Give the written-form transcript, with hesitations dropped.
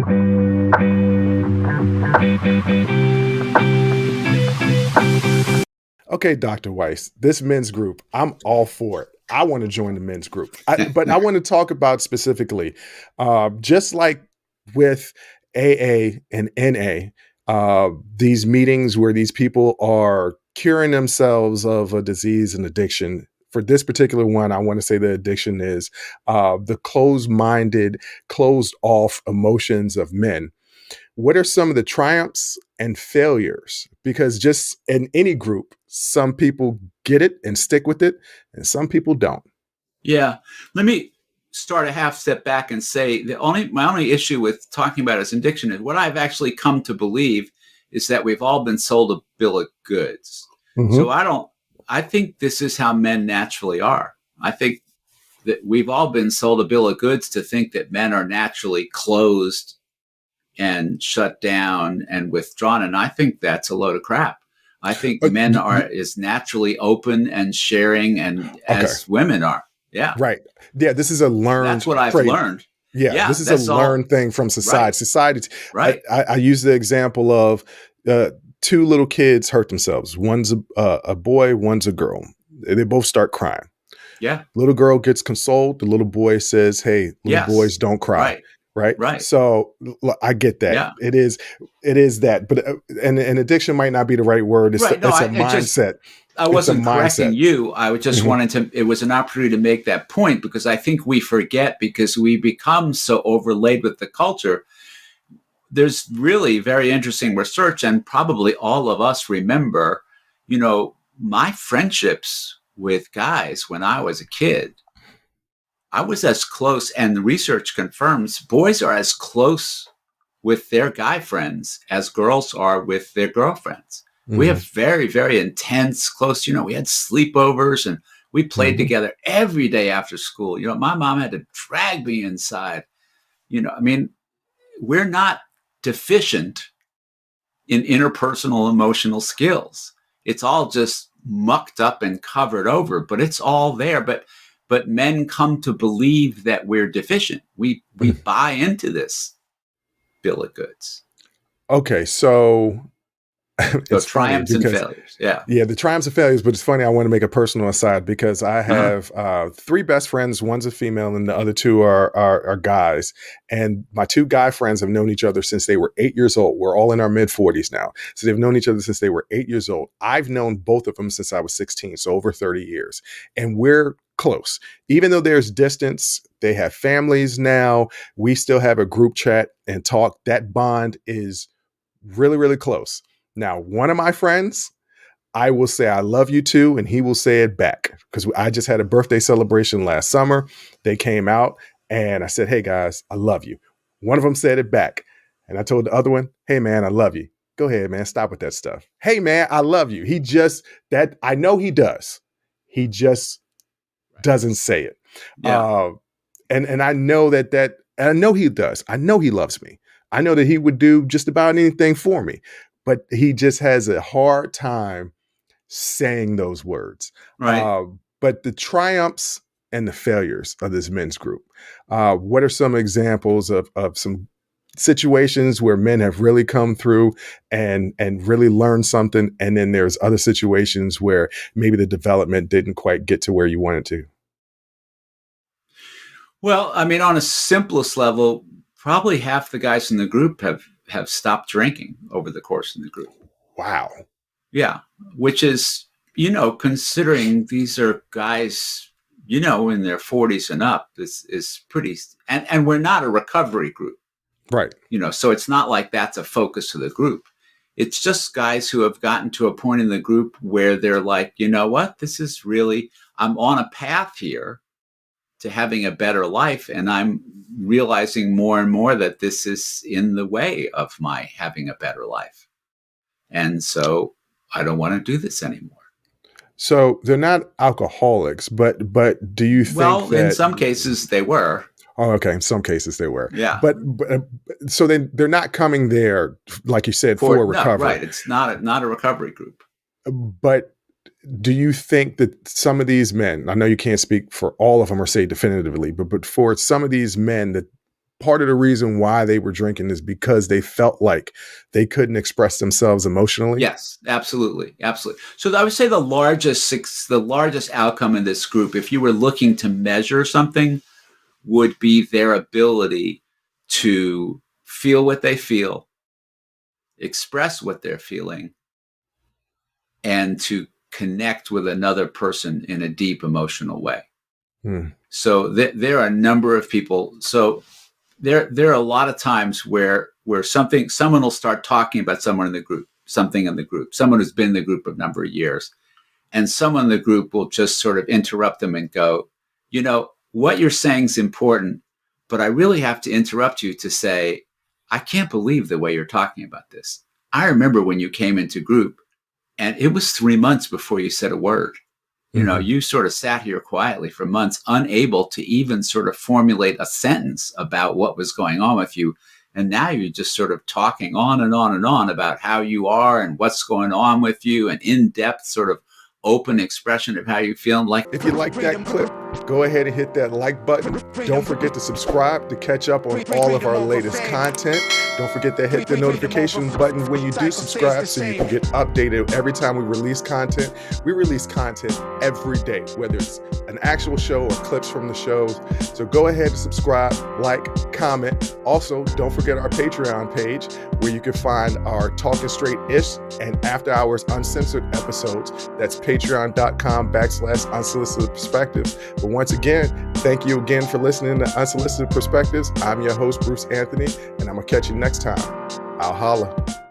Okay, Dr. Weiss, this men's group, I'm all for it. I want to join the men's group. But I want to talk about specifically, just like with AA and NA, these meetings where these people are curing themselves of a disease and addiction. For this particular one, I want to say the addiction is the closed minded, closed off emotions of men. What are some of the triumphs and failures? Because just in any group, some people get it and stick with it, and some people don't. Yeah. Let me start a half step back and say my only issue with talking about as addiction is what I've actually come to believe is that we've all been sold a bill of goods. So I think this is how men naturally are. I think that we've all been sold a bill of goods to think that men are naturally closed and shut down and withdrawn. And I think that's a load of crap. I think men is naturally open and sharing, and as women are. Yeah. Right. Yeah. This is a learned. That's what I've learned. Yeah. This is a learned thing from society. Right. Society. Right. I use the example of two little kids hurt themselves. One's a boy, one's a girl. They both start crying. Yeah. Little girl gets consoled. The little boy says, "Hey, little boys don't cry." Right. So I get that. Yeah. It is that, but and addiction might not be the right word. It's a mindset. I wasn't correcting you. I just wanted to, it was an opportunity to make that point, because I think we forget, because we become so overlaid with the culture. There's really very interesting research, and probably all of us remember, my friendships with guys when I was a kid. I was as close, and the research confirms boys are as close with their guy friends as girls are with their girlfriends. Mm-hmm. We have very, very intense, close, we had sleepovers and we played together every day after school. My mom had to drag me inside. We're not deficient in interpersonal emotional skills. It's all just mucked up and covered over, but it's all there. But men come to believe that we're deficient. We buy into this bill of goods. Okay, so it's triumphs and failures. Yeah, the triumphs and failures. But it's funny. I want to make a personal aside, because I have three best friends. One's a female, and the other two are guys. And my two guy friends have known each other since they were 8 years old. We're all in our mid-40s now, so they've known each other since they were 8 years old. I've known both of them since I was 16, so over 30 years, and we're close. Even though there's distance, they have families now. We still have a group chat and talk. That bond is really, really close. Now, one of my friends, I will say, "I love you too," and he will say it back, because I just had a birthday celebration last summer. They came out and I said, "Hey guys, I love you." One of them said it back, and I told the other one, "Hey man, I love you. Go ahead, man. Stop with that stuff. Hey man, I love you." I know he does. He just doesn't say it. Yeah. And I know and I know he does. I know he loves me. I know that he would do just about anything for me, but he just has a hard time saying those words. Right. But the triumphs and the failures of this men's group, what are some examples of some situations where men have really come through and really learned something, and then there's other situations where maybe the development didn't quite get to where you wanted to? Well, on a simplest level, probably half the guys in the group have stopped drinking over the course of the group. Wow. Yeah, which is, considering these are guys, in their 40s and up, is pretty, and we're not a recovery group. Right. So it's not like that's a focus of the group. It's just guys who have gotten to a point in the group where they're like, you know what, this is really, I'm on a path here to having a better life, and I'm realizing more and more that this is in the way of my having a better life. And so I don't want to do this anymore. So they're not alcoholics, but do you think that in some cases they were? Oh, okay. In some cases they were. Yeah. But so then they're not coming there, like you said, for recovery. No, right. It's not a recovery group. But do you think that some of these men, I know you can't speak for all of them or say definitively, but for some of these men, that part of the reason why they were drinking is because they felt like they couldn't express themselves emotionally. Yes, absolutely. Absolutely. So I would say the largest outcome in this group, if you were looking to measure something, would be their ability to feel what they feel, express what they're feeling, and to connect with another person in a deep emotional way. So there are a number of people. So there are a lot of times where someone will start talking about someone in the group, something in the group, someone who's been in the group a number of years, and someone in the group will just sort of interrupt them and go, what you're saying is important, but I really have to interrupt you to say, I can't believe the way you're talking about this. I remember when you came into group and it was 3 months before you said a word. You sort of sat here quietly for months, unable to even sort of formulate a sentence about what was going on with you. And now you're just sort of talking on and on and on about how you are and what's going on with you, an in-depth sort of open expression of how you feel. If you like that clip, go ahead and hit that like button. Don't forget to subscribe to catch up on all of our latest content. Don't forget to hit the notification button when you do subscribe so you can get updated every time we release content. We release content every day, whether it's an actual show or clips from the shows. So go ahead and subscribe, like, comment. Also, don't forget our Patreon page where you can find our Talking Straight-ish and After Hours Uncensored episodes. That's patreon.com/unsolicited perspectives. But once again, thank you again for listening to Unsolicited Perspectives. I'm your host, Bruce Anthony, and I'm going to catch you next time. I'll holla.